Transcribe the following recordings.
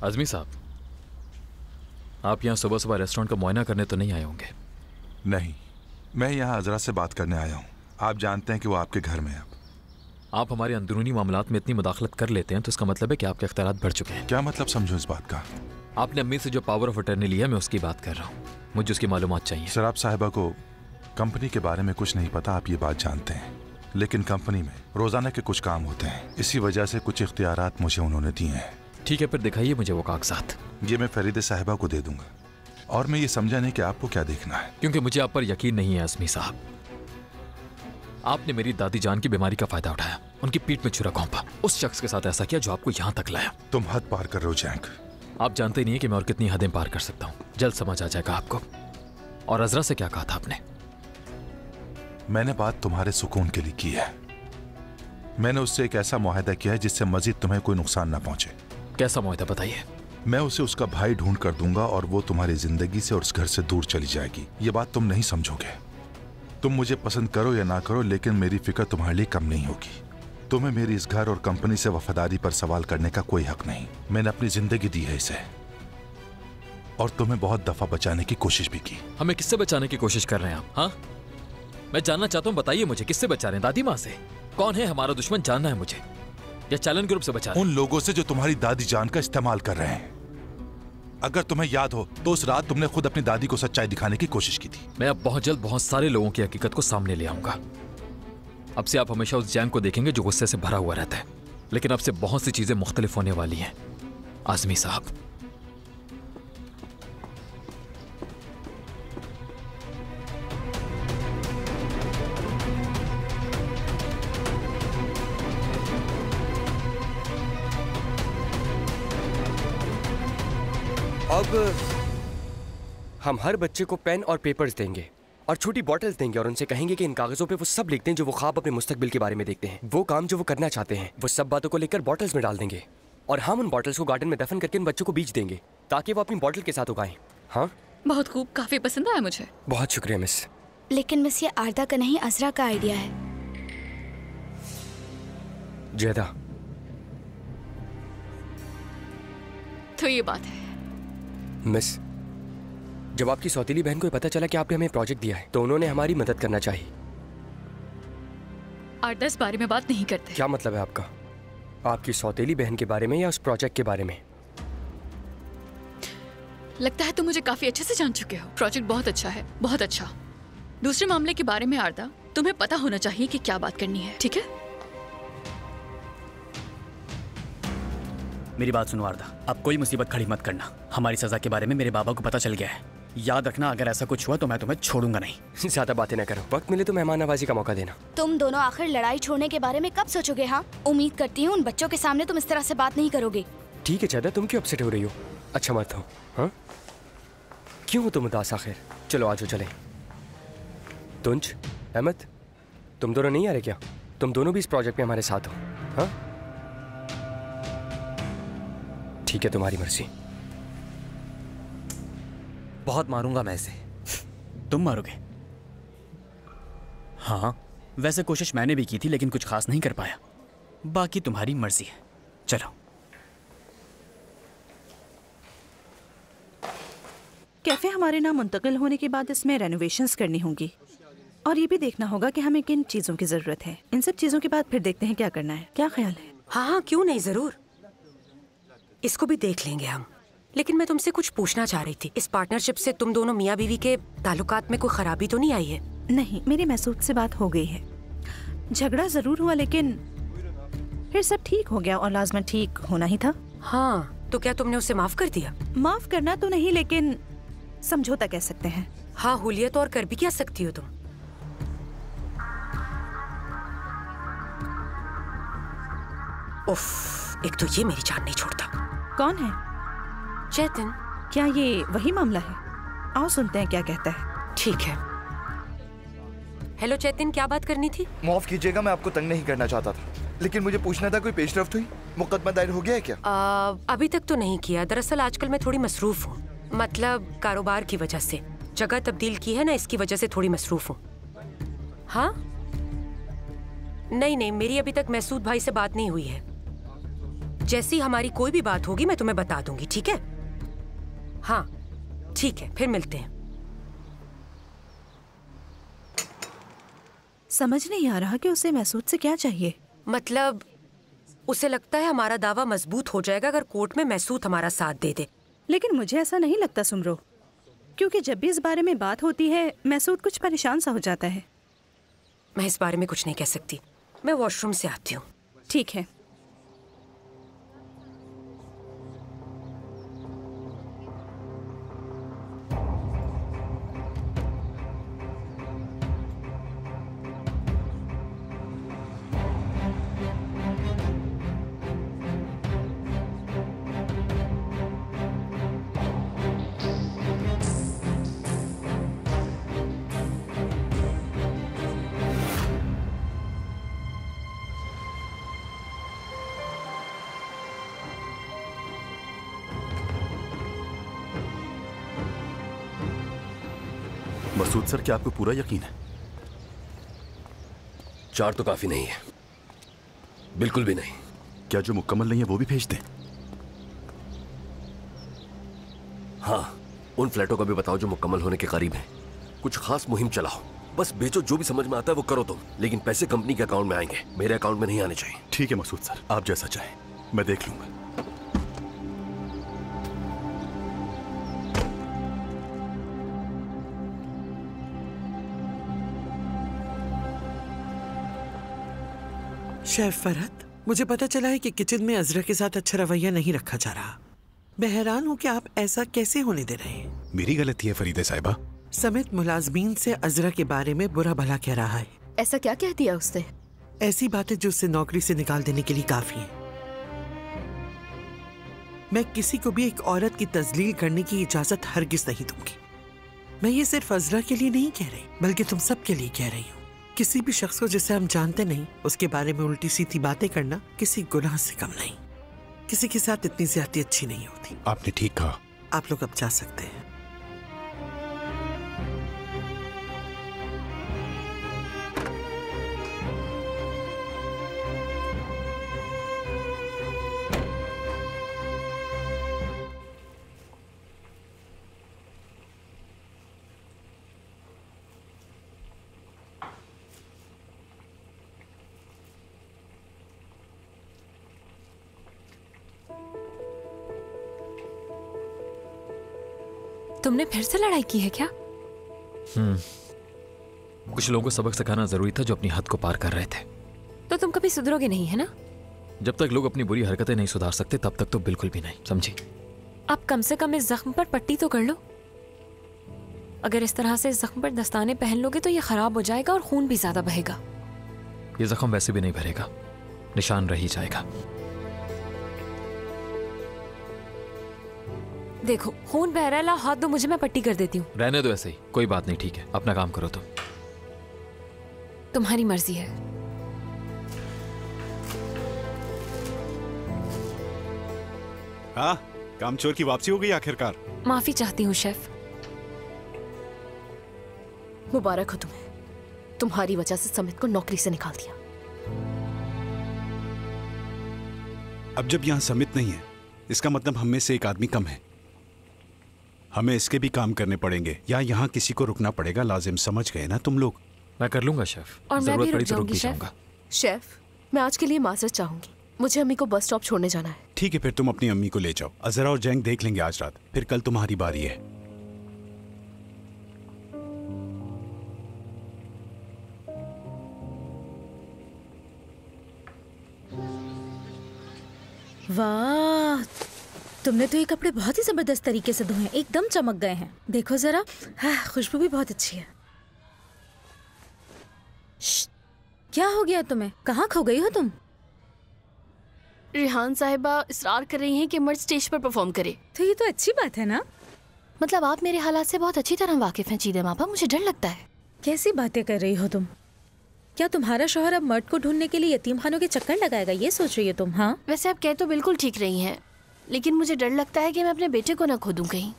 आजमी साहब, आप यहाँ सुबह सुबह रेस्टोरेंट का मुआयना करने तो नहीं आए होंगे? नहीं, मैं यहाँ हजरत से बात करने आया हूँ। आप जानते हैं कि वो आपके घर में है। आप हमारे अंदरूनी मामलात में इतनी मुदाखलत कर लेते हैं तो इसका मतलब है कि आपके इख्तियारात बढ़ चुके हैं। क्या मतलब समझो इस बात का? आपने अम्मी से जो पावर ऑफ अटर्नी लिया, मैं उसकी बात कर रहा हूँ। मुझे उसकी मालूमात चाहिए। शराब साहिबा को कंपनी के बारे में कुछ नहीं पता, आप ये बात जानते हैं। लेकिन कंपनी में रोजाना के कुछ काम होते हैं, इसी वजह से कुछ इख्तियारात मुझे उन्होंने दिए हैं। ठीक है, फिर दिखाइए मुझे वो कागजात। ये मैं फरीदे साहिबा को दे दूंगा, और मैं ये समझा नहीं कि आपको क्या देखना है। क्योंकि मुझे आप पर यकीन नहीं है आजमी साहब। आपने मेरी दादी जान की बीमारी का फायदा उठाया, उनकी पीठ में छुरा घोंपा, उस शख्स के साथ ऐसा किया जो आपको यहाँ तक लाया। तुम हद पार कर रहे हो जैंक। आप जानते नहीं है कि मैं और कितनी हदें पार कर सकता हूँ। जल्द समझ आ जाएगा आपको। और अजरा से क्या कहा था आपने? मैंने बात तुम्हारे सुकून के लिए की है। मैंने उससे एक ऐसा मुआहदा किया है जिससे मजीद तुम्हें कोई नुकसान ना पहुंचे। कैसा मुआहदा बताइए? मैं उसे उसका भाई ढूंढ कर दूंगा और वो तुम्हारी जिंदगी से और उस घर से दूर चली जाएगी। ये बात तुम नहीं समझोगे। तुम मुझे पसंद करो या ना करो, लेकिन मेरी फिक्र तुम्हारे लिए कम नहीं होगी। तुम्हें मेरी इस घर और कंपनी से वफादारी पर सवाल करने का कोई हक नहीं। मैंने अपनी जिंदगी दी है इसे, और तुम्हें बहुत दफा बचाने की कोशिश भी की। हमें किससे बचाने की कोशिश कर रहे हैं आप? हाँ, मैं जानना चाहता हूँ, बताइए मुझे, किससे बचा रहे हैं? दादी माँ से? कौन है हमारा दुश्मन, जानना है मुझे। या चैलेंज ग्रुप से बचा रहे हैं? उन लोगों से जो तुम्हारी दादी जान का इस्तेमाल कर रहे हैं। अगर तुम्हें याद हो तो उस रात तुमने खुद अपनी दादी को सच्चाई दिखाने की कोशिश की थी। मैं अब बहुत जल्द बहुत सारे लोगों की हकीकत को सामने ले आऊंगा। अब से आप हमेशा उस जैन को देखेंगे जो गुस्से से भरा हुआ रहता है, लेकिन अब से बहुत सी चीजें मुख्तलिफ होने वाली हैं आजमी साहब। अब हम हर बच्चे को पेन और पेपर्स देंगे और छोटी बॉटल्स देंगे और उनसे कहेंगे कि इन कागजों पे वो सब लिखते हैं जो वो ख्वाब अपने मुस्तकबिल के बारे में देखते हैं। वो काम जो वो करना चाहते हैं, वो सब बातों को लेकर बॉटल्स में डाल देंगे और हम उन बॉटल्स को गार्डन में दफन करके उन बच्चों को बीच देंगे ताकि वो अपनी बॉटल के साथ उगाएं। हाँ, बहुत खूब, काफी पसंद आया मुझे। बहुत शुक्रिया मिस। लेकिन मिस, ये आरदा का नहीं, अजरा का आइडिया है। जैदा, तो ये बात है मिस, जब आपकी सौतीली बहन को पता चला कि आपने हमें प्रोजेक्ट दिया है तो उन्होंने हमारी मदद करना चाहिए। आरदा इस बारे में बात नहीं करते। क्या मतलब है आपका? आपकी सौतेली बहन के बारे में या उस प्रोजेक्ट के बारे में? लगता है तुम मुझे काफी अच्छे से जान चुके हो। प्रोजेक्ट बहुत अच्छा है, बहुत अच्छा। दूसरे मामले के बारे में आरदा, तुम्हें पता होना चाहिए कि क्या बात करनी है, ठीक है? मेरी बात सुनो आरदा, अब कोई मुसीबत खड़ी मत करना। हमारी सजा के बारे में मेरे बाबा को पता चल गया है। याद रखना, अगर ऐसा कुछ हुआ तो मैं तुम्हें छोड़ूंगा नहीं। ज्यादा बातें ना करो, वक्त मिले तो मेहमान नवाजी का मौका देना। तुम दोनों आखिर लड़ाई छोड़ने के बारे में कब सोचोगे? हाँ, उम्मीद करती हूँ उन बच्चों के सामने तुम इस तरह से बात नहीं करोगे। ठीक है जैदा, तुम क्यों अपसेट हो रही हो? अच्छा मत हो। हाँ, क्यों हो तुम उदास आखिर? चलो आज चले। तुंज, अहमद, तुम दोनों नहीं आ रहे क्या? तुम दोनों भी इस प्रोजेक्ट में हमारे साथ हो। हाँ ठीक है, तुम्हारी मर्जी। बहुत मारूंगा मैं इसे। तुम मारोगे? हाँ, वैसे कोशिश मैंने भी की थी लेकिन कुछ खास नहीं कर पाया। बाकी तुम्हारी मर्जी है। चलो। कैफे हमारे नाम मुंतकिल होने के बाद इसमें रेनोवेशंस करनी होंगी और ये भी देखना होगा कि हमें किन चीजों की जरूरत है। इन सब चीजों के बाद फिर देखते हैं क्या करना है। क्या ख्याल है? हाँ हाँ, क्यों नहीं, जरूर। इसको भी देख लेंगे हम। लेकिन मैं तुमसे कुछ पूछना चाह रही थी। इस पार्टनरशिप से तुम दोनों मियाँ बीवी के ताल्लुकात में कोई खराबी तो नहीं आई है? नहीं, मेरी महसूद से बात हो गई है। झगड़ा जरूर हुआ लेकिन फिर सब ठीक हो गया और लाजमन ठीक होना ही था। हाँ, तो क्या तुमने उसे माफ कर दिया? माफ करना तो नहीं लेकिन समझौता कह सकते हैं। हाँ हुलिया, तो और कर भी क्या सकती हो तुम? उफ, एक तो ये मेरी जान नहीं छोड़ता। कौन है? चेतन। क्या ये वही मामला है? आओ सुनते हैं क्या कहता है। ठीक है। हेलो चेतन, क्या बात करनी थी? माफ कीजिएगा, मैं आपको तंग नहीं करना चाहता था, लेकिन मुझे पूछना था, कोई पेशरफ्त हुई? मुकदमा दायर हो गया है क्या? अभी तक तो नहीं किया। दरअसल आजकल मैं थोड़ी मसरूफ हूँ, मतलब कारोबार की वजह से। जगह तब्दील की है ना, इसकी वजह से थोड़ी मसरूफ हूँ। हाँ नहीं, मेरी अभी तक महसूद भाई से बात नहीं हुई है। जैसी हमारी कोई भी बात होगी मैं तुम्हें बता दूंगी, ठीक है? हाँ ठीक है, फिर मिलते हैं। समझ नहीं आ रहा कि उसे महसूद से क्या चाहिए। मतलब उसे लगता है हमारा दावा मजबूत हो जाएगा अगर कोर्ट में महसूद हमारा साथ दे दे। लेकिन मुझे ऐसा नहीं लगता सुमरो, क्योंकि जब भी इस बारे में बात होती है महसूद कुछ परेशान सा हो जाता है। मैं इस बारे में कुछ नहीं कह सकती, मैं वॉशरूम से आती हूँ। ठीक है। मसूद सर, क्या आपको पूरा यकीन है? 4 तो काफी नहीं है, बिल्कुल भी नहीं। क्या जो मुकम्मल नहीं है वो भी भेज दें? हाँ, उन फ्लैटों का भी बताओ जो मुकम्मल होने के करीब हैं। कुछ खास मुहिम चलाओ, बस बेचो, जो भी समझ में आता है वो करो तुम, लेकिन पैसे कंपनी के अकाउंट में आएंगे, मेरे अकाउंट में नहीं आने चाहिए। ठीक है मसूद सर, आप जैसा चाहें, मैं देख लूंगा। शेफ फरहत, मुझे पता चला है कि किचन में अजरा के साथ अच्छा रवैया नहीं रखा जा रहा। मैं हैरान हूँ कि आप ऐसा कैसे होने दे रहे हैं। मेरी गलती है फरीदे साहिबा। समेत मुलाजमीन से अजरा के बारे में बुरा भला कह रहा है। ऐसा क्या कह दिया उसने? ऐसी बातें जो उससे नौकरी से निकाल देने के लिए काफी हैं। मैं किसी को भी एक औरत की तजलील करने की इजाजत हरगिज नहीं दूंगी। मैं ये सिर्फ अजरा के लिए नहीं कह रही, बल्कि तुम सब के लिए कह रही हूँ। किसी भी शख्स को जिसे हम जानते नहीं उसके बारे में उल्टी सीधी बातें करना किसी गुनाह से कम नहीं। किसी के साथ इतनी ज्यादती अच्छी नहीं होती। आपने ठीक कहा। आप लोग अब जा सकते हैं। तुमने फिर से लड़ाई की है क्या? कुछ लोगों को सबक सिखाना जरूरी था जो अपनी हद को पार कर रहे थे। तो तुम कभी सुधरोगे नहीं, है ना? जब तक लोग अपनी बुरी हरकतें नहीं सुधार सकते तब तक तो बिल्कुल भी नहीं, समझी? आप कम से कम इस जख्म पर पट्टी तो कर लो। अगर इस तरह से इस जख्म पर दस्ताने पहन लोगे तो ये खराब हो जाएगा और खून भी ज्यादा बहेगा। ये जख्म वैसे भी नहीं भरेगा, निशान रह ही जाएगा। देखो खून बह रहा है, ला हाथ दो मुझे, मैं पट्टी कर देती हूँ। रहने दो ऐसे ही, कोई बात नहीं, ठीक है, अपना काम करो तुम। तुम्हारी मर्जी है। हाँ, कामचोर की वापसी हो गई आखिरकार। माफी चाहती हूँ शेफ। मुबारक हो तुम्हें, तुम्हारी वजह से समित को नौकरी से निकाल दिया। अब जब यहाँ समित नहीं है इसका मतलब हम में से एक आदमी कम है। हमें इसके भी काम करने पड़ेंगे या यहाँ किसी को रुकना पड़ेगा, लाजिम, समझ गए ना तुम लोग? मैं कर लूंगा शेफ, और मैं भी रुक तो जाऊंगी शेफ। शेफ, मैं आज के लिए माजरत चाहूंगी, मुझे अम्मी को बस स्टॉप छोड़ने जाना है। ठीक है, फिर तुम अपनी अम्मी को ले जाओ। अजरा और जैंग देख लेंगे आज रात, फिर कल तुम्हारी बारी है। वाह, तुमने तो ये कपड़े बहुत ही जबरदस्त तरीके से धोए हैं, एकदम चमक गए हैं। देखो जरा, खुशबू भी बहुत अच्छी है। क्या हो गया तुम्हें? कहाँ खो गई हो तुम? रिहान साहिबा इसरार कर रही हैं कि मर्द स्टेज पर परफॉर्म करे। तो ये तो अच्छी बात है ना। मतलब आप मेरे हालात से बहुत अच्छी तरह वाकिफ हैं चीदे मापा, मुझे डर लगता है। कैसी बातें कर रही हो तुम? क्या तुम्हारा शौहर अब मर्द को ढूंढने के लिए यतीम खानों के चक्कर लगाएगा, ये सोच रही हो तुम? हाँ, वैसे आप कह तो बिल्कुल ठीक रही हैं, लेकिन मुझे डर लगता है कि मैं अपने बेटे को न खो दूं कहीं।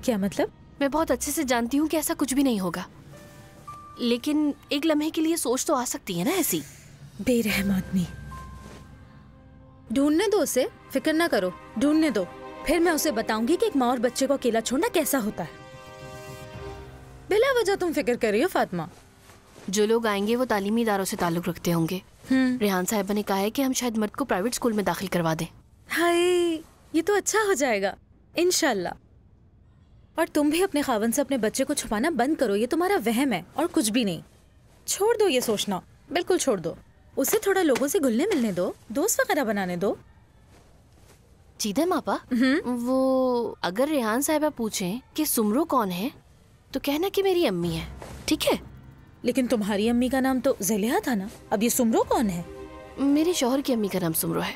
क्या मतलब? मैं बहुत अच्छे से जानती हूँ कि ऐसा कुछ भी नहीं होगा, लेकिन एक लम्हे के लिए सोच तो आ सकती है ना ऐसी। बेरहम आदमी। ढूंढने दो उसे, फिक्र ना करो, ढूंढने दो। फिर मैं उसे बताऊंगी कि एक माँ और बच्चे को अकेला छोड़ना कैसा होता है। बिला वजह तुम फिक्र कर रही हो फातिमा। जो लोग आएंगे वो तालीमी इदारों से ताल्लुक रखते होंगे। रेहान साहिबा ने कहा है कि हम शायद मर्द को प्राइवेट स्कूल में दाखिल करवा दें। हाय, ये तो अच्छा हो जाएगा इंशाल्लाह। और तुम भी अपने खावन से अपने बच्चे को छुपाना बंद करो, ये तुम्हारा वहम है और कुछ भी नहीं। छोड़ दो ये सोचना, बिल्कुल छोड़ दो। उसे थोड़ा लोगों से घुलने मिलने दो, दोस्त वगैरह बनाने दो। चीदा मापा, वो अगर रेहान साहिबा पूछें कि सुमरो कौन है तो कहना कि मेरी अम्मी है, ठीक है? लेकिन तुम्हारी अम्मी का नाम तो ज़लिहा था ना, अब ये सुमरो कौन है? मेरे शौहर की अम्मी का नाम सुमरो है।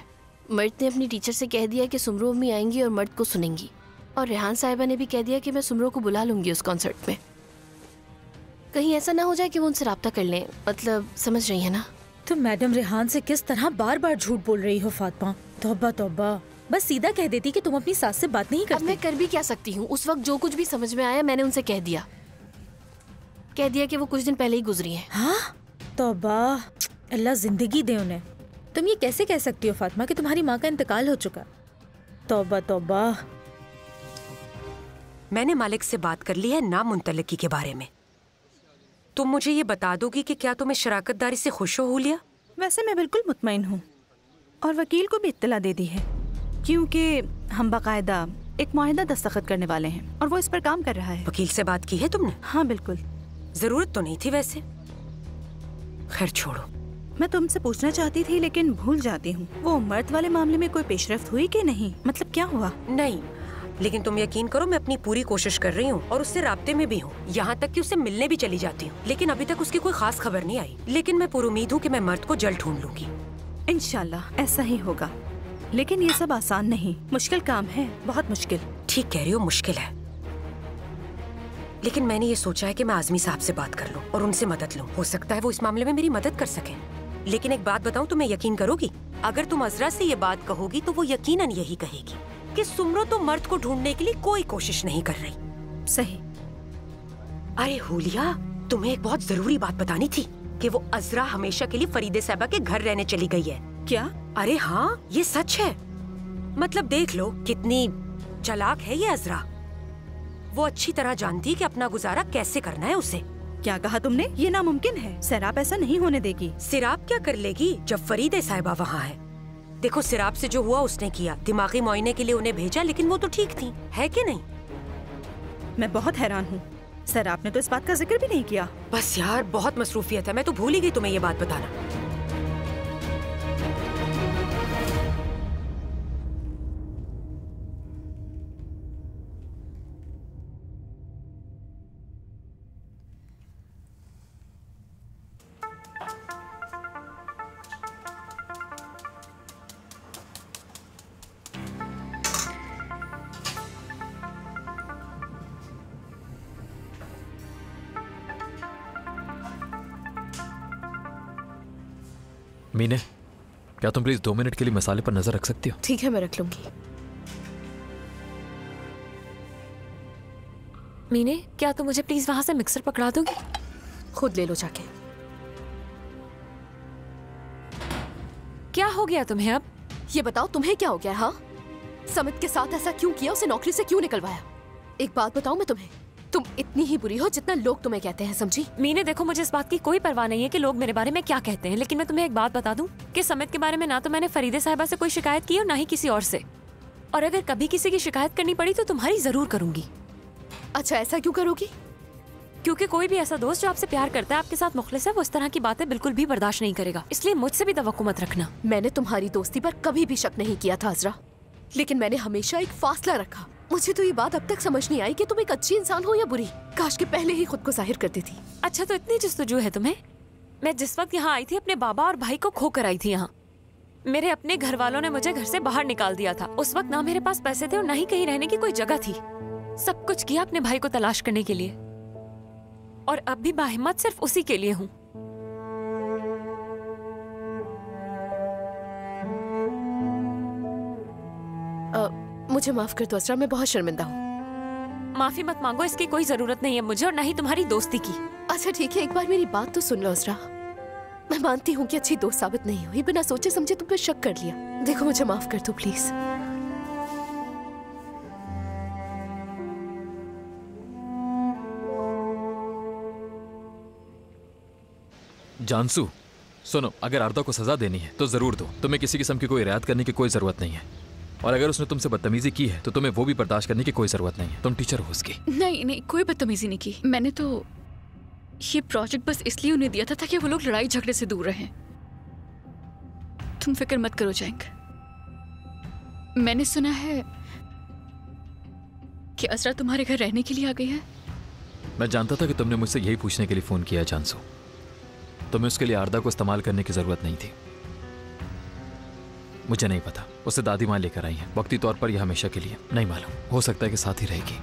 मर्द ने अपनी टीचर से कह दिया कि सुमरो अम्मी आएंगी और मर्द को सुनेंगी, और रेहान साहिबा ने भी कह दिया कि मैं सुमरो को बुला लूंगी उस कॉन्सर्ट में। कहीं ऐसा ना हो जाए कि वो उनसे राब्ता कर लें, मतलब समझ रही है ना? तुम मैडम रेहान से किस तरह बार बार झूठ बोल रही हो फातिमा। तौबा तौबा, बस सीधा कह देती कि तुम अपनी सास से बात नहीं करती। अब मैं कर भी क्या सकती हूँ? उस वक्त जो कुछ भी समझ में आया मैंने उनसे कह दिया कि वो कुछ दिन पहले ही गुजरी है। हाँ, तौबा, अल्लाह जिंदगी दे उन्हें। तुम ये कैसे कह सकती हो फातिमा कि तुम्हारी माँ का इंतकाल हो चुका? तौबा तौबा। मैंने मालिक से बात कर ली है नामुंतलकी के बारे में। तुम मुझे ये बता दोगी कि क्या तुम्हें शराकतदारी से खुश हो हुलिया? वैसे मैं बिल्कुल मुतमईन हूँ और वकील को भी इत्तला दे दी है, क्योंकि हम बाकायदा एक मुआहिदा दस्तखत करने वाले हैं और वो इस पर काम कर रहा है। वकील से बात की है तुमने? हाँ बिल्कुल। जरूरत तो नहीं थी वैसे। खैर छोड़ो। मैं तुमसे पूछना चाहती थी लेकिन भूल जाती हूँ, वो मर्द वाले मामले में कोई पेशरफ्त हुई कि नहीं? मतलब क्या हुआ? नहीं, लेकिन तुम यकीन करो मैं अपनी पूरी कोशिश कर रही हूँ और उससे राब्ते में भी हूँ, यहाँ तक कि उससे मिलने भी चली जाती हूँ, लेकिन अभी तक उसकी कोई खास खबर नहीं आई। लेकिन मैं पूरी उम्मीद हूँ कि मैं मर्द को जल्द ढूंढ लूंगी। इंशाल्लाह ऐसा ही होगा, लेकिन ये सब आसान नहीं, मुश्किल काम है, बहुत मुश्किल। ठीक कह रही हो, मुश्किल है, लेकिन मैंने ये सोचा है कि मैं आजमी साहब से बात कर लूं और उनसे मदद लूं। हो सकता है वो इस मामले में मेरी मदद कर सकें। लेकिन एक बात बताऊं, तुम्हें यकीन करोगी? अगर तुम अजरा से ये बात कहोगी तो वो यकीनन यही कहेगी कि सुमरो तो मर्द को ढूंढने के लिए कोई कोशिश नहीं कर रही। सही। अरे हुलिया, तुम्हें एक बहुत जरूरी बात बतानी थी कि वो अजरा हमेशा के लिए फरीदे साहबा के घर रहने चली गई है। क्या? अरे हाँ, ये सच है। मतलब देख लो कितनी चालाक है ये अजरा। वो अच्छी तरह जानती है कि अपना गुजारा कैसे करना है उसे। क्या कहा तुमने? ये नामुमकिन है, सिराप ऐसा नहीं होने देगी। सिराप क्या कर लेगी जब फरीदे साहिबा वहाँ है? देखो सिराप से जो हुआ उसने किया, दिमागी मुआयने के लिए उन्हें भेजा, लेकिन वो तो ठीक थी, है कि नहीं? मैं बहुत हैरान हूँ, सिराप ने तो इस बात का जिक्र भी नहीं किया। बस यार बहुत मसरूफियत है, मैं तो भूल ही गई तुम्हें ये बात बताना। मीने, क्या तुम प्लीज 2 मिनट के लिए मसाले पर नजर रख सकती हो? ठीक है, मैं रख लूंगी। मीने, क्या तुम मुझे प्लीज वहां से मिक्सर पकड़ा दोगी? खुद ले लो जाके। क्या हो गया तुम्हें अब? ये बताओ तुम्हें क्या हो गया? हाँ, समित के साथ ऐसा क्यों किया? उसे नौकरी से क्यों निकलवाया? एक बात बताऊं मैं तुम्हें, तुम इतनी ही बुरी हो जितना लोग तुम्हें कहते हैं, समझी? मीने देखो, मुझे इस बात की कोई परवाह नहीं है कि लोग मेरे बारे में क्या कहते हैं, लेकिन मैं तुम्हें एक बात बता दूं कि समित के बारे में ना तो मैंने फरीदे साहिबा से कोई शिकायत की और ना ही किसी और से, और अगर कभी किसी की शिकायत करनी पड़ी तो तुम्हारी जरूर करूंगी। अच्छा, ऐसा क्यों करोगी? क्योंकि कोई भी ऐसा दोस्त जो आपसे प्यार करता है, आपके साथ मुखलिस है, वो इस तरह की बातें बिल्कुल भी बर्दाश्त नहीं करेगा, इसलिए मुझसे भी तवक्को मत रखना। मैंने तुम्हारी दोस्ती पर कभी भी शक नहीं किया था अजरा, लेकिन मैंने हमेशा एक फासला रखा। मुझे तो ये बात अब तक समझ नहीं आई कि तुम एक अच्छी इंसान हो या बुरी। काश के पहले ही खुद को जाहिर करती थी। अच्छा, तो इतनी जस्तजू है तुम्हें? मैं जिस वक्त यहाँ आई थी अपने बाबा और भाई को खो कर आई थी यहाँ। मेरे अपने घर वालों ने मुझे घर से बाहर निकाल दिया था। उस वक्त ना मेरे पास पैसे थे और ना ही कहीं रहने की कोई जगह थी। सब कुछ किया अपने भाई को तलाश करने के लिए, और अब भी बाहिम्मत सिर्फ उसी के लिए हूँ। मुझे माफ कर दो अजरा, मैं बहुत शर्मिंदा हूँ। माफी मत मांगो, इसकी कोई जरूरत नहीं है मुझे, और ना ही तुम्हारी दोस्ती की। अच्छा ठीक है, एक बार मेरी बात तो सुन लो अजरा। मैं मानती हूँ कि अच्छी दोस्त साबित नहीं हुई, बिना सोचे समझे तुम पे शक कर लिया, देखो मुझे माफ कर दो प्लीज। जानसू, सुनो, अगर आरदा को सजा देनी है तो जरूर दो। तुम्हें किसी किस्म की कोई रियायत करने की कोई जरूरत नहीं है, और अगर उसने तुमसे बदतमीजी की है तो तुम्हें वो भी बर्दाश्त करने की कोई जरूरत नहीं है। तुम टीचर हो उसकी। नहीं नहीं, कोई बदतमीजी नहीं की। मैंने तो ये प्रोजेक्ट बस इसलिए उन्हें दिया था ताकि वो लोग लड़ाई झगड़े से दूर रहें। तुम फिक्र मत करो जैंग। मैंने सुना है कि असरा तुम्हारे घर रहने के लिए आ गई है। मैं जानता था कि तुमने मुझसे यही पूछने के लिए फोन किया जानसू। तुम्हें उसके लिए आरदा को इस्तेमाल करने की जरूरत नहीं थी। मुझे नहीं पता, उसे दादी माँ लेकर आई हैं, वक्ती तौर पर यह हमेशा के लिए, नहीं मालूम, हो सकता है कि साथ ही रहेगी।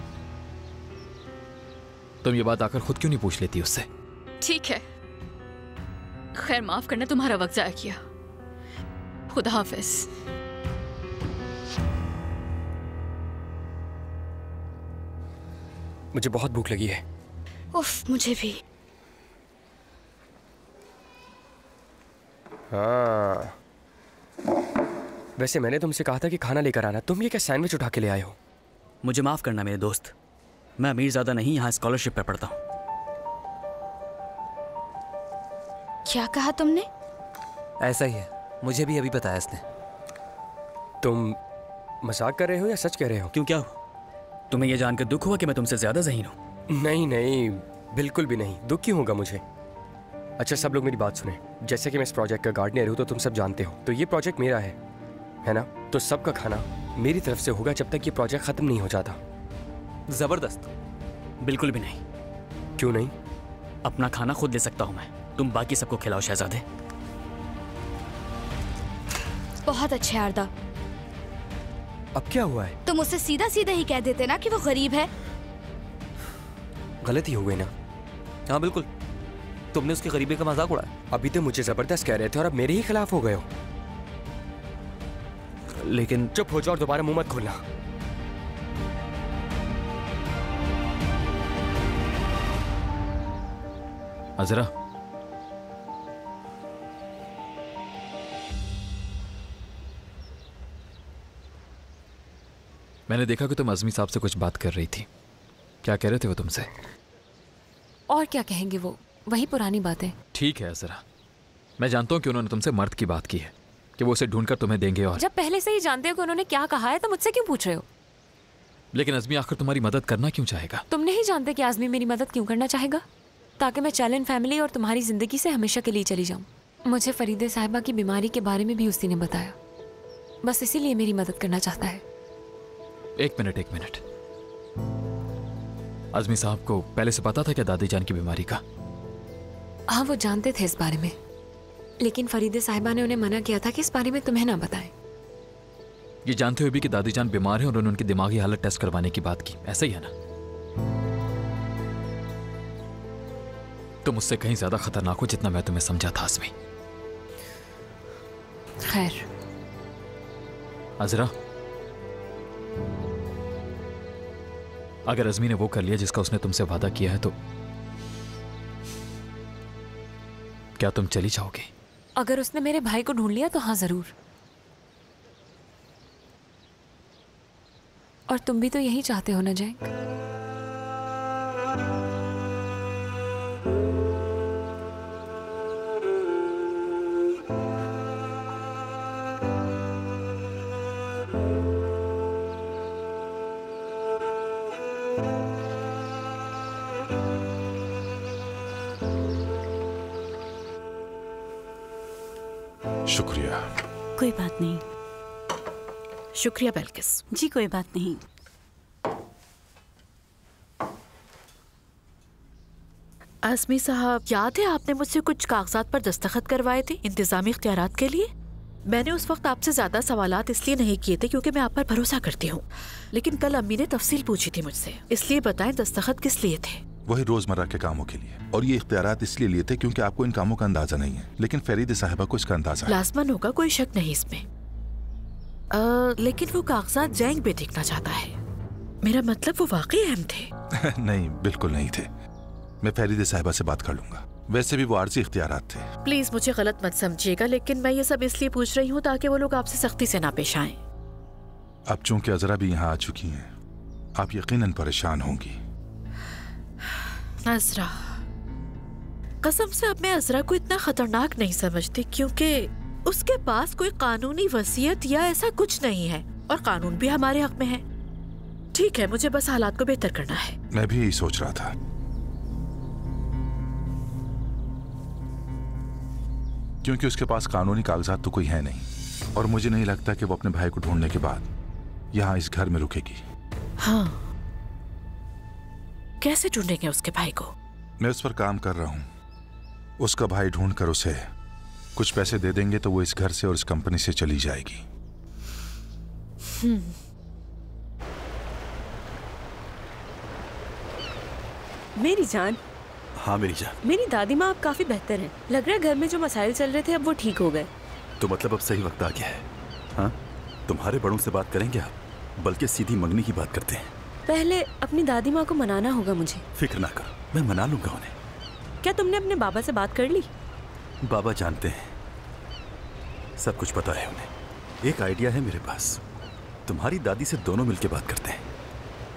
तुम ये बात आकर खुद क्यों नहीं पूछ लेती उससे? ठीक है, खैर माफ करना, तुम्हारा वक्त जाया किया। खुदा हाफिज। मुझे बहुत भूख लगी है। उफ, मुझे भी। हाँ, वैसे मैंने तुमसे कहा था कि खाना लेकर आना, तुम ये क्या सैंडविच उठा के ले आए हो? मुझे माफ करना मेरे दोस्त, मैं अमीर ज्यादा नहीं, यहाँ स्कॉलरशिप पे पढ़ता हूँ। क्या कहा तुमने? ऐसा ही है, मुझे भी अभी बताया इसने। तुम मजाक कर रहे हो या सच कह रहे हो? क्यों, क्या हो? तुम्हें यह जानकर दुख हुआ कि मैं तुमसे ज्यादा ज़हीन हूँ? नहीं नहीं, बिल्कुल भी नहीं। दुख क्यों होगा मुझे? अच्छा, सब लोग मेरी बात सुने। जैसे कि मैं इस प्रोजेक्ट का गार्डनर हूँ तो तुम सब जानते हो, तो ये प्रोजेक्ट मेरा है ना? तो सबका खाना मेरी तरफ से होगा जब तक ये प्रोजेक्ट खत्म नहीं हो जाता। जबरदस्त। बिल्कुल भी नहीं। क्यों नहीं? अपना खाना खुद ले सकता हूँ मैं, तुम बाकी सबको खिलाओ शहजादे। बहुत अच्छा आरदा। अब क्या हुआ है? तुम उससे सीधा सीधा ही कह देते ना कि वो गरीब है। गलती हो गई ना? हाँ बिल्कुल, तुमने उसकी गरीबी का मजाक उड़ाया। अभी तो मुझे जबरदस्त कह रहे थे और अब मेरे ही खिलाफ हो गए हो। लेकिन चुप हो जाओ और दोबारा मुंह मत खोलना। अजरा, मैंने देखा कि तुम अजमी साहब से कुछ बात कर रही थी। क्या कह रहे थे वो तुमसे? और क्या कहेंगे वो, वही पुरानी बातें। ठीक है अजरा, मैं जानता हूँ कि उन्होंने तुमसे मर्द की बात की है कि वो उसे ढूंढकर तुम्हें देंगे, और जब पहले से ही जानते हो कि उन्होंने क्या कहा है तो मुझसे क्यों पूछ रहे हो? लेकिन अजमी आखिर तुम्हारी मदद करना क्यों चाहेगा? तुम नहीं जानते कि आजमी मेरी मदद क्यों करना चाहेगा? ताकि मैं चैलेंज फैमिली और तुम्हारी जिंदगी से हमेशा के लिए चली जाऊं। मुझे फरीदे साहिबा की बीमारी के बारे में भी उसी ने बताया, बस इसीलिए मेरी मदद करना चाहता है। एक मिनट। आजमी साहब को पहले से पता था क्या दादी जान की बीमारी का? हाँ, वो जानते थे इस बारे में, लेकिन फरीदे साहिबा ने उन्हें मना किया था कि इस बारे में तुम्हें ना बताएं। ये जानते हुए भी कि दादी जान बीमार है और उन्होंने उनकी दिमागी हालत टेस्ट करवाने की बात की, ऐसा ही है ना? तुम मुझसे कहीं ज्यादा खतरनाक हो जितना मैं तुम्हें समझा था आजमी। खैर अजरा, अगर अजमी ने वो कर लिया जिसका उसने तुमसे वादा किया है तो क्या तुम चली जाओगे? अगर उसने मेरे भाई को ढूंढ लिया तो हाँ जरूर। और तुम भी तो यही चाहते हो ना जैंग? शुक्रिया। कोई बात नहीं। शुक्रिया बेलकिस। जी कोई बात नहीं। आजमी साहब, याद है आपने मुझसे कुछ कागजात पर दस्तखत करवाए थे इंतजामी इख्तियारात के लिए? मैंने उस वक्त आपसे ज्यादा सवालात इसलिए नहीं किए थे क्योंकि मैं आप पर भरोसा करती हूँ, लेकिन कल अम्मी ने तफसील पूछी थी मुझसे, इसलिए बताएं दस्तखत किस लिए थे? वही रोजमर्रा के कामों के लिए, और ये इख्तियारात इसलिए लिए थे क्योंकि आपको इन कामों का अंदाजा नहीं है, लेकिन फरीदे साहिबा को इसका अंदाजा है। लाजमन होगा, कोई शक नहीं इसमें। लेकिन वो कागजात जैंग पे देखना चाहता है। मेरा मतलब वो वाकई अहम थे? नहीं, बिल्कुल नहीं थे। मैं फरीदे साहिबा से बात कर लूंगा। वैसे भी वो आर्जी इख्तियारात थे। प्लीज मुझे गलत मत समझिएगा, लेकिन मैं ये सब इसलिए पूछ रही हूँ ताकि वो लोग आपसे सख्ती से ना पेश आएं। अब चूंकि अजरा भी यहाँ आ चुकी हैं, आप यकीनन परेशान होंगी। अजरा, कसम से अब मैं अजरा को इतना खतरनाक नहीं समझती, क्योंकि उसके पास कोई कानूनी वसीयत या ऐसा कुछ नहीं है और कानून भी हमारे हक में है। ठीक है, मुझे बस हालात को बेहतर करना है। मैं भी यही सोच रहा था, क्योंकि उसके पास कानूनी कागजात तो कोई है नहीं और मुझे नहीं लगता कि वो अपने भाई को ढूंढने के बाद यहाँ इस घर में रुकेगी। हाँ, कैसे ढूंढेंगे उसके भाई को? मैं उस पर काम कर रहा हूँ। उसका भाई ढूंढकर उसे कुछ पैसे दे देंगे तो वो इस घर से और इस कंपनी से चली जाएगी। मेरी जान। हाँ मेरी जान। मेरी दादी माँ अब काफी बेहतर हैं। लग रहा है घर में जो मसाइल चल रहे थे अब वो ठीक हो गए। तो मतलब अब सही वक्त आ गया है। हाँ, तुम्हारे बड़ों से बात करेंगे आप, बल्कि सीधी मंगनी की बात करते हैं। पहले अपनी दादी माँ को मनाना होगा मुझे। फिक्र ना करो, मैं मना लूंगा उन्हें। क्या तुमने अपने बाबा से बात कर ली? बाबा जानते हैं, सब कुछ पता है उन्हें। एक आइडिया है मेरे पास, तुम्हारी दादी से दोनों मिलकर बात करते हैं।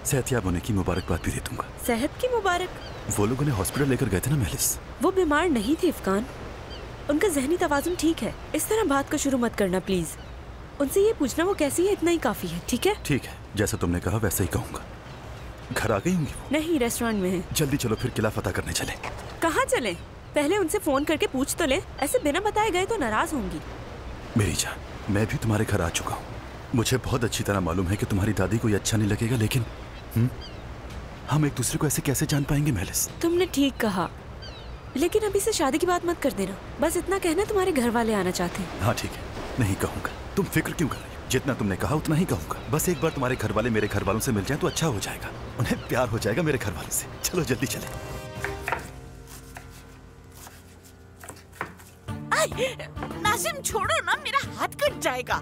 सेहतयाब होने की मुबारकबाद भी दे दूंगा। सेहत की मुबारक? वो लोग उन्हें हॉस्पिटल लेकर गए थे ना महलिस। वो बीमार नहीं थे इफ्कान, उनका जहनी तवाजुन ठीक है। इस तरह बात को शुरू मत करना प्लीज। उनसे ये पूछना वो कैसी है इतना ही काफी है। ठीक है? ठीक है, जैसा तुमने कहा वैसा ही कहूंगा। घर आ गई होंगी वो? नहीं, रेस्टोरेंट में है। जल्दी चलो फिर किला फतह करने चले। कहाँ चले? पहले उनसे फोन करके पूछ तो ले, ऐसे बिना बताए गए तो नाराज होंगी। मेरी जान, मैं भी तुम्हारे घर आ चुका हूँ। मुझे बहुत अच्छी तरह मालूम है कि तुम्हारी दादी को ये अच्छा नहीं लगेगा, लेकिन हम एक दूसरे को ऐसे कैसे जान पाएंगे महलिस? तुमने ठीक कहा, लेकिन अभी से शादी की बात मत कर देना। बस इतना कहना तुम्हारे घर वाले आना चाहते हैं। हाँ ठीक है, नहीं कहूँगा। तुम फिक्र क्यों कर रही हो? जितना तुमने कहा उतना ही कहूँगा। बस एक बार तुम्हारे घर वाले मेरे घर वालों से मिल जाएं तो अच्छा हो जाएगा। उन्हें प्यार हो जाएगा मेरे घर वालों से। चलो जल्दी चले। नाजिम छोड़ो ना, मेरा हाथ कट जाएगा।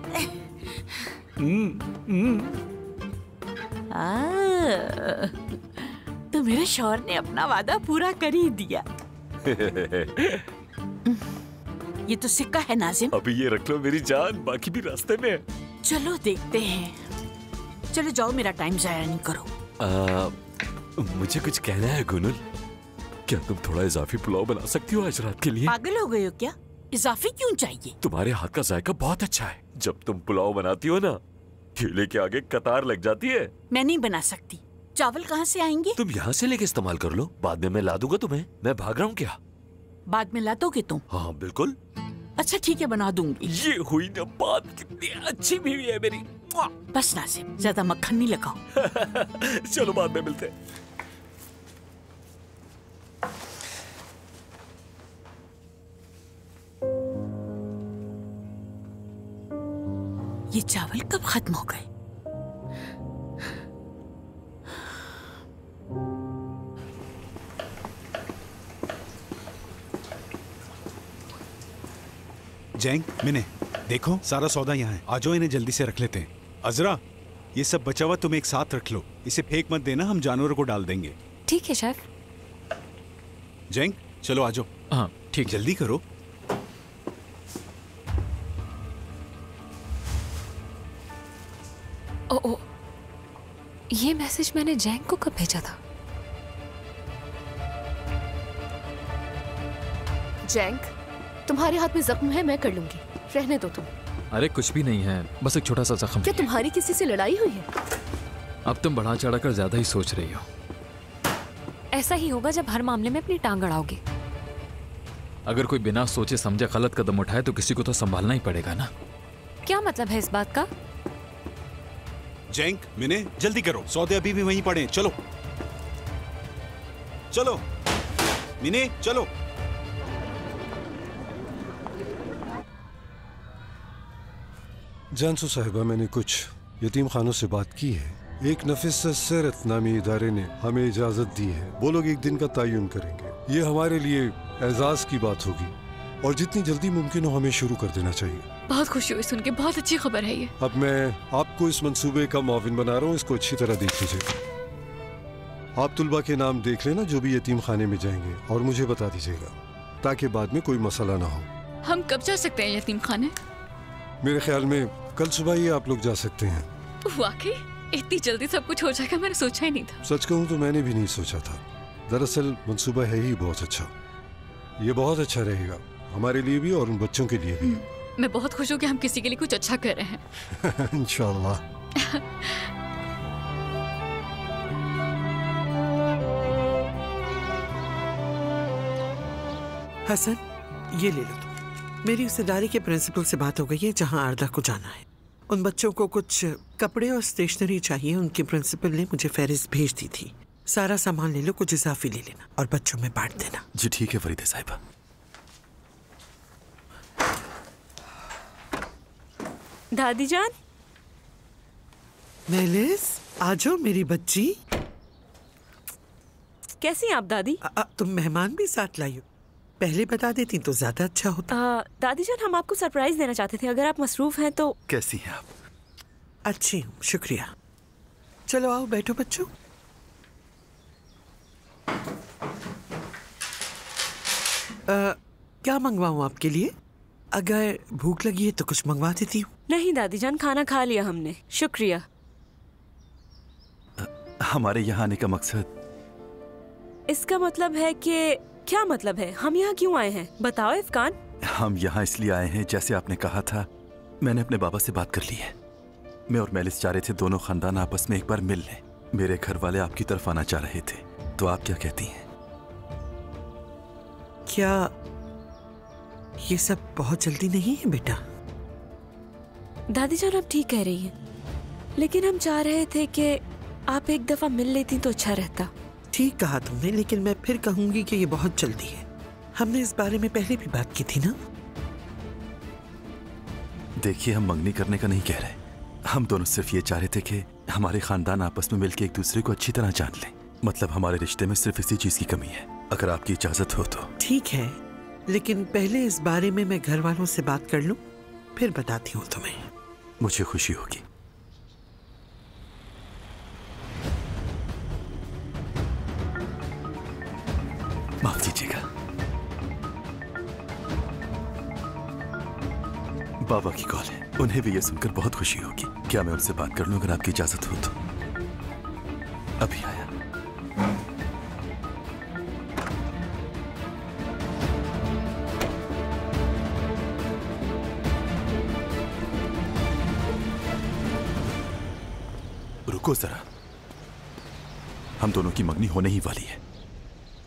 तो मेरे शौहर ने अपना वादा पूरा कर ही दिया। ये तो सिक्का है नाजिम। अभी ये रख लो मेरी जान, बाकी भी रास्ते में है। चलो देखते हैं। चलो जाओ, मेरा टाइम जाया नहीं करो। मुझे कुछ कहना है गुनुल। क्या तुम थोड़ा इजाफी पुलाव बना सकती हो आज रात के लिए? पागल हो गए हो क्या? इजाफी क्यों चाहिए? तुम्हारे हाथ का जायका बहुत अच्छा है। जब तुम पुलाव बनाती हो ना, ठेले के आगे कतार लग जाती है। मैं नहीं बना सकती। चावल कहाँ से आएंगे? तुम यहाँ से लेके इस्तेमाल कर लो, बाद में मैं ला दूंगा तुम्हें। मैं भाग रहा हूँ क्या? बाद में ला दोगे तुम? हाँ बिल्कुल। अच्छा ठीक है, बना दूंगी। ये हुई ना बात, कितनी अच्छी बीवी है मेरी। बस नासिम, ज्यादा मक्खन नहीं लगाओ। चलो बाद में मिलते हैं। ये चावल कब खत्म हो गए? जैंग, मिने, देखो सारा सौदा यहाँ है। आ जाओ, इन्हें जल्दी से रख लेते हैं। अजरा, ये सब बचा हुआ तुम एक साथ रख लो। इसे फेंक मत देना, हम जानवरों को डाल देंगे। ठीक है शेफ। जैंग, चलो आ जाओ। हाँ ठीक, जल्दी करो। ओ, ये मैसेज मैंने जैंग को कब भेजा था? जैंग, तुम्हारे हाथ में जख्म है, मैं कर लूंगी, रहने दो तुम। अरे कुछ भी नहीं है, बस एक छोटा सा जख्म। क्या तुम्हारी किसी से लड़ाई हुई है? अब तुम बढ़ा चढ़ा कर ज्यादा ही सोच रही हो। ऐसा ही होगा जब हर मामले में अपनी टांग अड़ाओगे। अगर कोई बिना सोचे समझे गलत कदम उठाए तो किसी को तो संभालना ही पड़ेगा ना। क्या मतलब है इस बात का? जैंग, मिने, जल्दी करो, सौदे अभी भी वहीं पड़े। चलो चलो मिने, चलो। जानसू साहिबा, मैंने कुछ यतीम खानों से बात की है। एक नफिस सेरत नामी इदारे ने हमें इजाजत दी है। वो लोग एक दिन का तयन करेंगे। ये हमारे लिए एजाज की बात होगी और जितनी जल्दी मुमकिन हो हमें शुरू कर देना चाहिए। बहुत खुशी हुई सुन के, बहुत अच्छी खबर है ये। अब मैं आपको इस मंसूबे का मुआविन बना रहा हूँ, इसको अच्छी तरह देख लीजिएगा। आप तुलबा के नाम देख लेना जो भी यतीम खाने में जाएंगे और मुझे बता दीजिएगा। ताकि बाद में कोई मसला ना हो। हम कब जा सकते हैं यतीम खाने? मेरे ख्याल में कल सुबह ही आप लोग जा सकते हैं। वाकई इतनी जल्दी सब कुछ हो जाएगा, मैंने सोचा ही नहीं था। सच कहूँ तो मैंने भी नहीं सोचा था। दरअसल मंसूबा है ही बहुत अच्छा। ये बहुत अच्छा रहेगा हमारे लिए भी और उन बच्चों के लिए भी। मैं बहुत खुश हूँ कि हम किसी के लिए कुछ अच्छा कर रहे हैं। इंशाल्लाह। हसन, ये ले लो तुम। मेरी उस इदारे के प्रिंसिपल से बात हो गई है जहाँ आरदा को जाना है। उन बच्चों को कुछ कपड़े और स्टेशनरी चाहिए। उनके प्रिंसिपल ने मुझे फहरिस्त भेज दी थी। सारा सामान ले लो, कुछ इजाफी ले लेना और बच्चों में बांट देना। जी ठीक है फरीदा साहिबा। दादी जान। मेलिस, आ जाओ मेरी बच्ची। कैसी हैं आप दादी? तुम मेहमान भी साथ लाई हो। पहले बता देती तो ज्यादा अच्छा होता। दादी जान, हम आपको सरप्राइज देना चाहते थे, अगर आप मसरूफ हैं तो। कैसी हैं आप? अच्छी हूँ, शुक्रिया। चलो आओ बैठो बच्चों। क्या मंगवाऊँ आपके लिए? अगर भूख लगी है तो कुछ मंगवा देती हूँ। नहीं दादी जान, खाना खा लिया हमने, शुक्रिया। हमारे यहाँ आने का मकसद? इसका मतलब है कि क्या मतलब है? हम यहाँ क्यों आए हैं बताओ इफ्कान। हम यहाँ इसलिए आए हैं, जैसे आपने कहा था, मैंने अपने बाबा से बात कर ली है। मैं और मेलिस चाह रहे थे दोनों खानदान आपस में एक बार मिल लें। मेरे घर वाले आपकी तरफ आना चाह रहे थे, तो आप क्या कहती हैं? क्या ये सब बहुत जल्दी नहीं है बेटा? दादी जान आप ठीक कह रही हैं, लेकिन हम चाह रहे थे कि आप एक दफा मिल लेती तो अच्छा रहता। ठीक कहा तुमने, लेकिन मैं फिर कहूंगी कि ये बहुत जल्दी है। हमने इस बारे में पहले भी बात की थी ना। देखिए, हम मंगनी करने का नहीं कह रहे। हम दोनों सिर्फ ये चाह रहे थे कि हमारे खानदान आपस में मिलकर एक दूसरे को अच्छी तरह जान लें। मतलब हमारे रिश्ते में सिर्फ इसी चीज की कमी है, अगर आपकी इजाजत हो तो। ठीक है, लेकिन पहले इस बारे में मैं घर वालों से बात कर लूं, फिर बताती हूँ तुम्हें। मुझे खुशी होगी। माफ कीजिएगा। बाबा की कॉल है, उन्हें भी ये सुनकर बहुत खुशी होगी। क्या मैं उनसे बात कर लूं अगर आपकी इजाजत हो तो? अभी आया। रुको जरा, हम दोनों की मंगनी होने ही वाली है।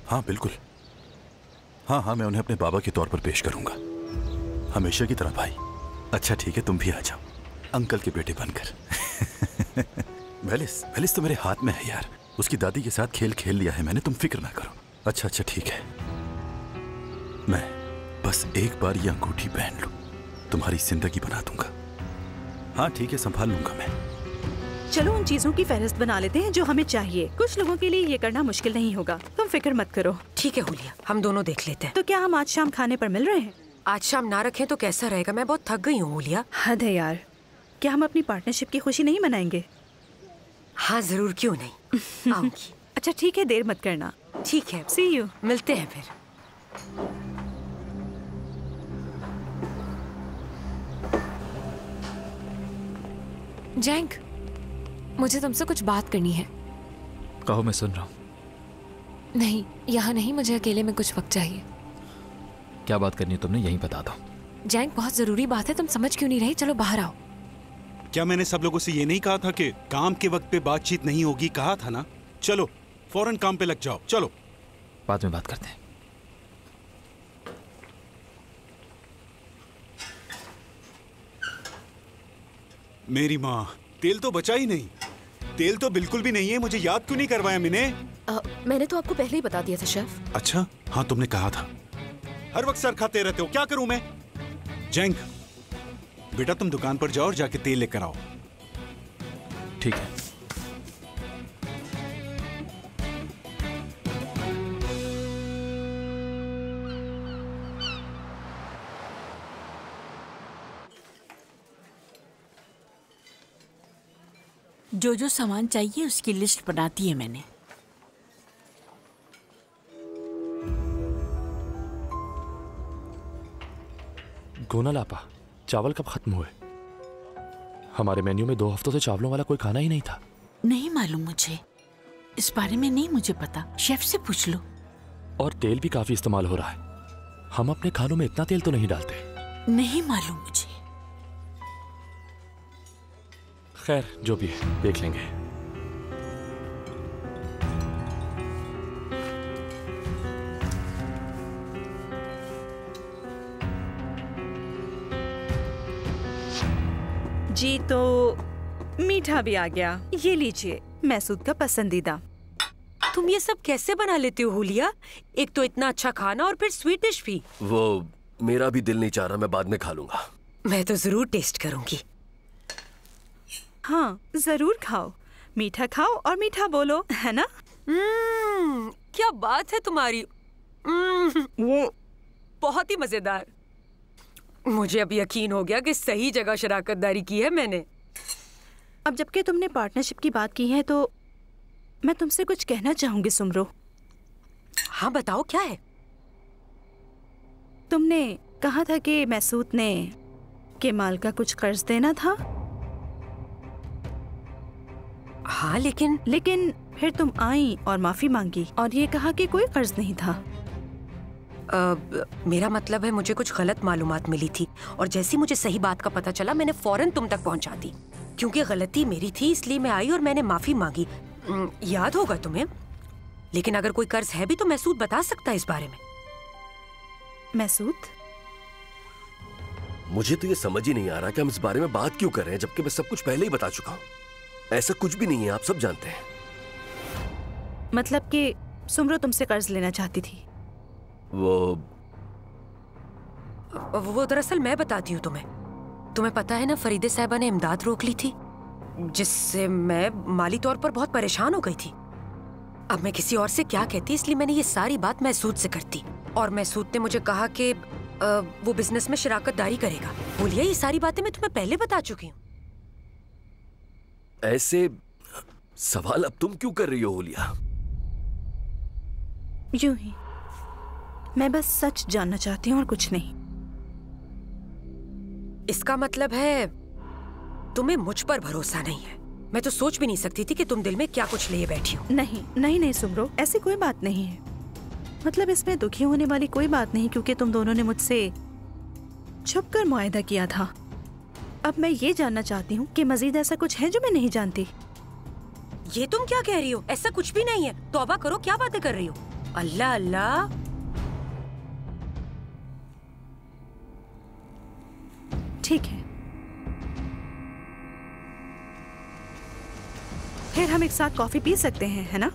हाँ बिल्कुल, हाँ, मैं उन्हें अपने बाबा के तौर पर पेश करूंगा, हमेशा की तरह भाई। अच्छा ठीक है, तुम भी आ जाओ, अंकल के बेटे बनकर। वेलिस तो मेरे हाथ में है यार, उसकी दादी के साथ खेल खेल लिया है मैंने, तुम फिक्र ना करो। अच्छा ठीक है, मैं बस एक बार ये अंगूठी पहन लूं, तुम्हारी जिंदगी बना दूंगा। हाँ ठीक है, संभाल लूंगा मैं। चलो उन चीजों की फहरिस्त बना लेते हैं जो हमें चाहिए। कुछ लोगों के लिए ये करना मुश्किल नहीं होगा, तुम फिक्र मत करो। ठीक है हुलिया, हम दोनों देख लेते हैं। तो क्या हम आज शाम खाने पर मिल रहे हैं? आज शाम ना रखें तो कैसा रहेगा? मैं बहुत थक गई हूँ हुलिया। हद है यार, क्या हम अपनी पार्टनरशिप की खुशी नहीं मनाएंगे? हाँ जरूर, क्यों नहीं, आऊंगी। अच्छा ठीक है, देर मत करना। ठीक है, सी यू, मिलते हैं फिर। जैंक, मुझे तुमसे कुछ बात करनी है। कहो, मैं सुन रहा हूँ। नहीं, यहाँ नहीं, मुझे अकेले में कुछ वक्त चाहिए। क्या बात करनी है तुमने, यहीं बता दो। जैंक, बहुत जरूरी बात है, तुम समझ क्यों नहीं रही? चलो बाहर आओ। क्या मैंने सब लोगों से ये नहीं कहा था कि काम के वक्त पे बातचीत नहीं होगी? कहा था ना। चलो फौरन काम पे लग जाओ, चलो। बाद में बात करते हैं। मेरी माँ, तेल तो बचा ही नहीं। तेल तो बिल्कुल भी नहीं है, मुझे याद क्यों नहीं करवाया मैंने? मैंने तो आपको पहले ही बता दिया था शेफ। अच्छा हाँ, तुमने कहा था। हर वक्त सर खाते रहते हो, क्या करूं मैं? जैंक बेटा, तुम दुकान पर जाओ और जाके तेल लेकर आओ। ठीक है। जो जो सामान चाहिए उसकी लिस्ट बनाती है मैंने। गोना लापा, चावल कब खत्म हुए? हमारे मेन्यू में 2 हफ्तों से चावलों वाला कोई खाना ही नहीं था। नहीं मालूम मुझे, इस बारे में नहीं मुझे पता, शेफ से पूछ लो। और तेल भी काफी इस्तेमाल हो रहा है। हम अपने खानों में इतना तेल तो नहीं डालते। नहीं मालूम मुझे। खैर जो भी है देख लेंगे। जी तो मीठा भी आ गया, ये लीजिए मैसूद का पसंदीदा। तुम ये सब कैसे बना लेती हो हुलिया? एक तो इतना अच्छा खाना और फिर स्वीट डिश भी। वो मेरा भी दिल नहीं चाह रहा, मैं बाद में खा लूंगा। मैं तो जरूर टेस्ट करूंगी। हाँ जरूर खाओ, मीठा खाओ और मीठा बोलो, है ना? क्या बात है तुम्हारी। वो बहुत ही मजेदार। मुझे अब यकीन हो गया कि सही जगह शराकतदारी की है मैंने। अब जबकि तुमने पार्टनरशिप की बात की है तो मैं तुमसे कुछ कहना चाहूंगी सुमरो। हाँ बताओ क्या है? तुमने कहा था कि मैसूद ने केमाल का कुछ कर्ज देना था। हाँ लेकिन फिर तुम आई और माफी मांगी और ये कहा कि कोई कर्ज नहीं था। मेरा मतलब है मुझे कुछ गलत मालूमात मिली थी और जैसी मुझे सही बात का पता चला मैंने फौरन तुम तक पहुंचा दी। क्योंकि गलती मेरी थी इसलिए मैं आई और मैंने माफी मांगी। याद होगा तुम्हें। लेकिन अगर कोई कर्ज है भी तो मैसूद बता सकता है इस बारे में। मैसूद, मुझे तो ये समझ ही नहीं आ रहा कि हम इस बारे में बात क्यों कर रहे हैं, जबकि मैं सब कुछ पहले ही बता चुका हूँ। ऐसा कुछ भी नहीं है, आप सब जानते हैं। मतलब कि सुमरो तुमसे कर्ज लेना चाहती थी। वो दरअसल मैं बताती हूँ तुम्हें पता है ना, फरीदे साहिबा ने इमदाद रोक ली थी जिससे मैं माली तौर पर बहुत परेशान हो गई थी। अब मैं किसी और से क्या कहती, इसलिए मैंने ये सारी बात मैसूद से करती और मैसूद ने मुझे कहा कि वो बिजनेस में शराकतदारी करेगा। बोलिए ये सारी बातें मैं तुम्हें पहले बता चुकी हूँ। ऐसे सवाल अब तुम क्यों कर रही हो हुलिया? यूं ही मैं बस सच जानना चाहती हूँ और कुछ नहीं। इसका मतलब है तुम्हें मुझ पर भरोसा नहीं है। मैं तो सोच भी नहीं सकती थी कि तुम दिल में क्या कुछ लिए बैठी हो। नहीं सुमरो, ऐसी कोई बात नहीं है। मतलब इसमें दुखी होने वाली कोई बात नहीं, क्योंकि तुम दोनों ने मुझसे छुपकर मुआहदा किया था। अब मैं ये जानना चाहती हूँ कि मजीद ऐसा कुछ है जो मैं नहीं जानती। ये तुम क्या कह रही हो? ऐसा कुछ भी नहीं है। तौबा करो, क्या बातें कर रही हो? अल्लाह अल्लाह। ठीक है, फिर हम एक साथ कॉफी पी सकते हैं, है ना?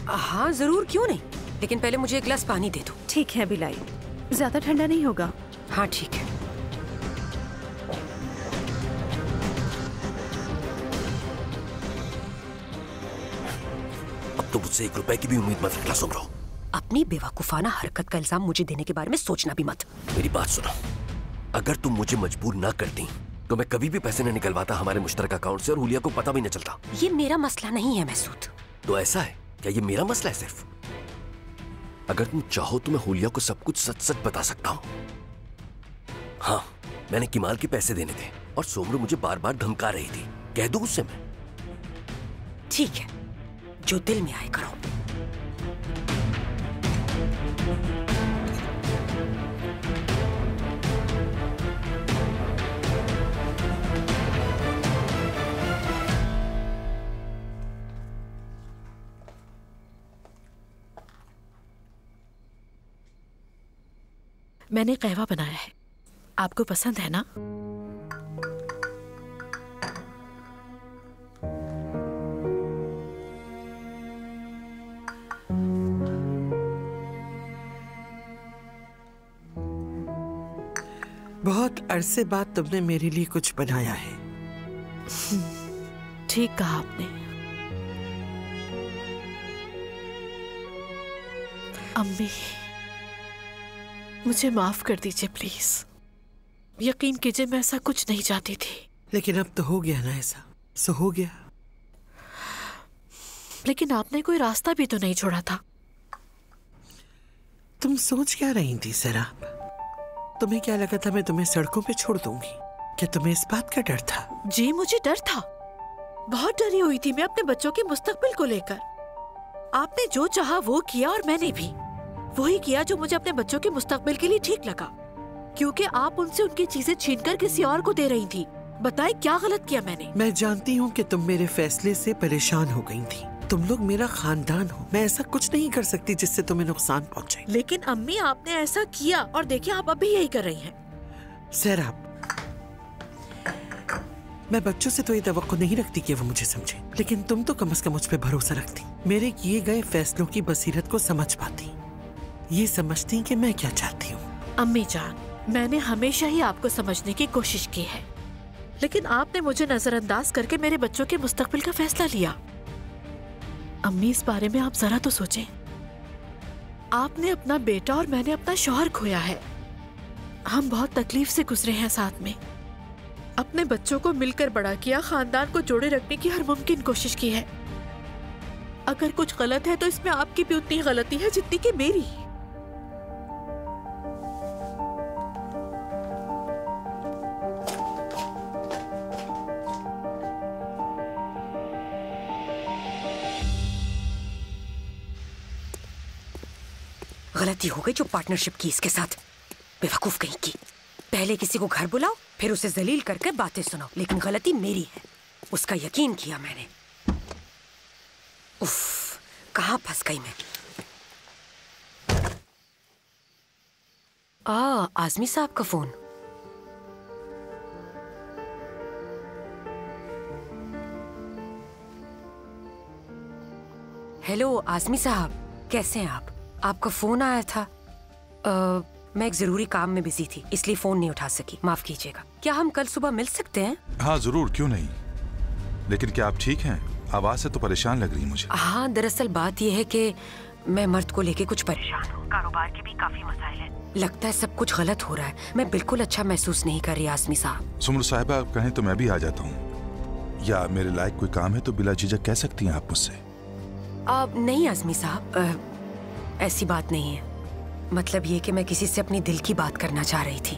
हाँ जरूर, क्यों नहीं। लेकिन पहले मुझे एक गिलास पानी दे दो। ठीक है बिलाई, ज्यादा ठंडा नहीं होगा। हाँ ठीक है। अब तो मुझसे 1 रुपए की भी उम्मीद मत रखना सुमरो। अपनी बेवकूफाना हरकत का इल्जाम मुझे देने के बारे में सोचना भी मत। मेरी बात सुनो, अगर तुम मुझे मजबूर ना करती तो मैं कभी भी पैसे न निकलवाता हमारे मुश्तरक अकाउंट से और हुलिया को पता भी न चलता। ये मेरा मसला नहीं है मैसूद। तो ऐसा है क्या? ये मेरा मसला है सिर्फ? अगर तुम चाहो तो मैं हुलिया को सब कुछ सच सच बता सकता हूँ। हाँ, मैंने किमाल के पैसे देने थे और सोमरू मुझे बार बार धमका रही थी। कह दूं उससे मैं? ठीक है, जो दिल में आए करो। मैंने कहवा बनाया है, आपको पसंद है ना? बहुत अरसे बाद तुमने मेरे लिए कुछ बनाया है। ठीक कहा आपने। अम्मी, मुझे माफ कर दीजिए प्लीज। यकीन कीजिए मैं ऐसा कुछ नहीं चाहती थी। लेकिन अब तो हो गया ना, ऐसा सो हो गया। लेकिन आपने कोई रास्ता भी तो नहीं छोड़ा था। तुम सोच क्या रही थी सराब? तुम्हें क्या लगा था मैं तुम्हें सड़कों पे छोड़ दूंगी? क्या तुम्हें इस बात का डर था? जी मुझे डर था, बहुत डरी हुई थी मैं अपने बच्चों के मुस्तकबिल को लेकर। आपने जो चाहा वो किया और मैंने भी वही किया जो मुझे अपने बच्चों के मुस्तकबिल के लिए ठीक लगा, क्योंकि आप उनसे उनकी चीजें छीनकर किसी और को दे रही थी। बताए क्या गलत किया मैंने? मैं जानती हूँ कि तुम मेरे फैसले से परेशान हो गई थी। तुम लोग मेरा खानदान हो, मैं ऐसा कुछ नहीं कर सकती जिससे तुम्हें नुकसान पहुँचे। लेकिन अम्मी आपने ऐसा किया और देखिए आप अभी यही कर रही हैं। सैराब, मैं बच्चों से तो ये तवक्को नहीं रखती कि वो मुझे समझे, लेकिन तुम तो कम से कम मुझ पे भरोसा रखती, मेरे किए गए फैसलों की बसीरत को समझ पाती, ये समझती कि मैं क्या चाहती हूँ। अम्मी जान, मैंने हमेशा ही आपको समझने की कोशिश की है, लेकिन आपने मुझे नजरअंदाज करके मेरे बच्चों के मुस्तकबिल का फैसला लिया। अम्मी इस बारे में आप जरा तो सोचें। आपने अपना बेटा और मैंने अपना शौहर खोया है। हम बहुत तकलीफ से गुजरे हैं साथ में, अपने बच्चों को मिलकर बड़ा किया, खानदान को जोड़े रखने की हर मुमकिन कोशिश की है। अगर कुछ गलत है तो इसमें आपकी भी उतनी गलती है जितनी कि मेरी। गलती हो गई जो पार्टनरशिप की इसके साथ, बेवकूफ कहीं की। पहले किसी को घर बुलाओ, फिर उसे जलील करके बातें सुनाओ, लेकिन गलती मेरी है, उसका यकीन किया मैंने। उफ, कहाँ फंस गई मैं। आजमी साहब का फोन। हेलो आजमी साहब, कैसे हैं आप? आपका फोन आया था। मैं एक जरूरी काम में बिजी थी, इसलिए फोन नहीं उठा सकी, माफ कीजिएगा। क्या हम कल सुबह मिल सकते हैं? हाँ जरूर, क्यों नहीं। लेकिन क्या आप ठीक हैं? आवाज से तो परेशान लग रही है मुझे। हाँ, दरअसल बात यह है कि मैं मर्द को लेके कुछ परेशान हूँ। कारोबार के भी काफी मसाइल हैं। लगता है सब कुछ गलत हो रहा है। मैं बिल्कुल अच्छा महसूस नहीं कर रही आजमी साहब। सुमर साहिबा, आप कहें तो मैं भी आ जाता हूँ, या मेरे लायक कोई काम है तो बिला झिझक कह सकती हैं आप मुझसे। नहीं आजमी साहब, ऐसी बात नहीं है। मतलब ये कि मैं किसी से अपनी दिल की बात करना चाह रही थी।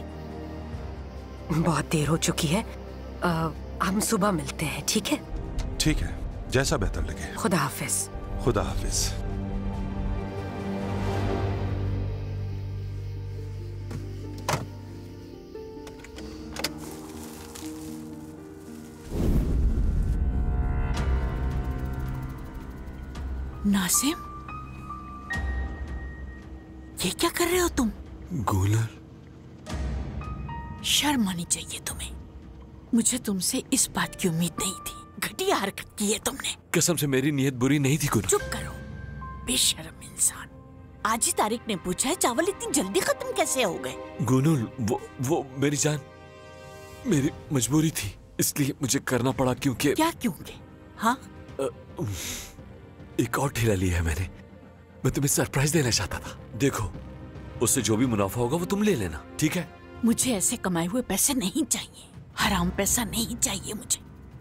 बहुत देर हो चुकी है, हम सुबह मिलते हैं, ठीक है? ठीक है, जैसा बेहतर लगे। खुदा हाफिज। खुदा हाफिज। नासिम, ये क्या कर रहे हो तुम? गूलर, शर्म आनी चाहिए तुम्हें। मुझे तुमसे इस बात की उम्मीद नहीं थी। घटिया हरकत की है तुमने। कसम से मेरी नीयत बुरी नहीं थी गूलर। चुप करो, बेशर्म इंसान। आज ही तारिक ने पूछा है चावल इतनी जल्दी खत्म कैसे हो गए? गुनुल, वो मेरी जान, मेरी मजबूरी थी, इसलिए मुझे करना पड़ा। क्योंकि क्या क्योंकि? हाँ, एक और ठेला लिया है मैंने। मैं तुम्हें सरप्राइज देना चाहता था। देखो, उससे जो भी मुनाफा होगा वो तुम ले लेना, ठीक है? मुझे ऐसे कमाए हुए पैसे नहीं चाहिए, हराम पैसा नहीं चाहिए मुझे,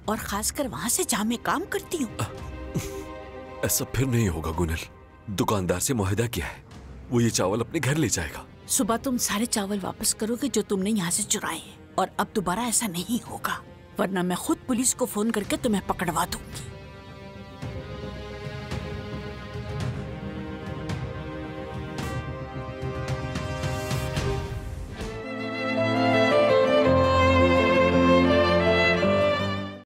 और खासकर वहाँ से जहाँ मैं काम करती हूँ। ऐसा फिर नहीं होगा गुनल। दुकानदार से मुआहदा किया है, वो ये चावल अपने घर ले जाएगा। सुबह तुम सारे चावल वापस करोगे जो तुमने यहाँ से चुराए हैं, और अब दोबारा ऐसा नहीं होगा, वरना मैं खुद पुलिस को फोन करके तुम्हें पकड़वा दूंगी।